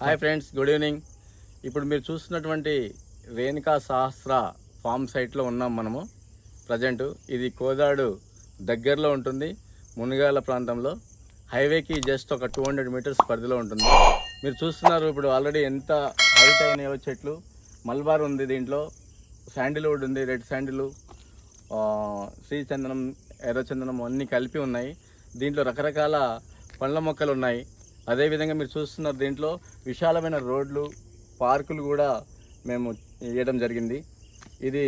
Hi friends, good evening. ఇప్పుడు మీరు చూస్తున్నటువంటి రేణుకా సహస్ర ఫామ్ సైట్లో ఉన్నాం మనము ప్రజెంట్. ఇది కోదాడు దగ్గరలో ఉంటుంది, మునిగాల ప్రాంతంలో. హైవేకి జస్ట్ ఒక 200 మీటర్స్ పరిధిలో ఉంటుంది. మీరు చూస్తున్నారు ఇప్పుడు ఆల్రెడీ ఎంత హైట్ అయినాయో చెట్లు. మల్బార్ ఉంది, దీంట్లో శాండిల్వుడ్ ఉంది, రెడ్ శాండిల్, శ్రీచందనం, ఎర్రచందనం అన్నీ కలిపి ఉన్నాయి. దీంట్లో రకరకాల పండ్ల మొక్కలు ఉన్నాయి. అదేవిధంగా మీరు చూస్తున్నారు దీంట్లో విశాలమైన రోడ్లు, పార్కులు కూడా మేము ఇవ్వడం జరిగింది. ఇది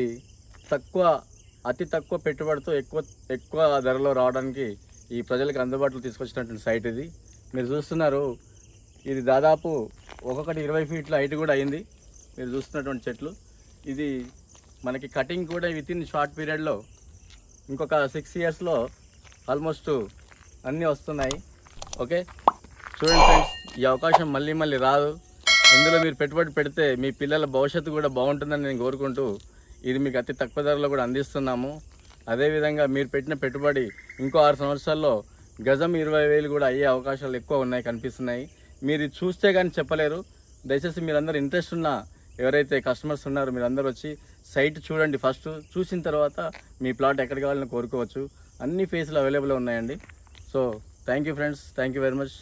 అతి తక్కువ పెట్టుబడితో ఎక్కువ ధరలో రావడానికి ఈ ప్రజలకు అందుబాటులో తీసుకొచ్చినటువంటి సైట్ ఇది. మీరు చూస్తున్నారు ఇది దాదాపు ఒక్కొక్కటి 20 ఫీట్ల హైట్ కూడా అయింది. మీరు చూస్తున్నటువంటి చెట్లు ఇది మనకి కటింగ్ కూడా వితిన్ షార్ట్ పీరియడ్లో ఇంకొక 6 ఇయర్స్లో ఆల్మోస్ట్ అన్నీ వస్తున్నాయి. ఓకే, చూడండి ఫ్రెండ్స్, ఈ అవకాశం మళ్ళీ రాదు. ఇందులో మీరు పెట్టుబడి పెడితే మీ పిల్లల భవిష్యత్తు కూడా బాగుంటుందని నేను కోరుకుంటూ ఇది మీకు అతి తక్కువ ధరలో కూడా అందిస్తున్నాము. అదేవిధంగా మీరు పెట్టిన పెట్టుబడి ఇంకో 6 సంవత్సరాల్లో గజం 20,000 కూడా అయ్యే అవకాశాలు ఎక్కువ ఉన్నాయి, కనిపిస్తున్నాయి. మీరు చూస్తే కానీ చెప్పలేరు. దయచేసి మీరందరూ ఇంట్రెస్ట్ ఉన్న ఎవరైతే కస్టమర్స్ ఉన్నారో మీరందరూ వచ్చి సైట్ చూడండి. ఫస్ట్ చూసిన తర్వాత మీ ప్లాట్ ఎక్కడ కావాలని కోరుకోవచ్చు. అన్ని ఫేస్లు అవైలబుల్ ఉన్నాయండి. So thank you friends, thank you very much.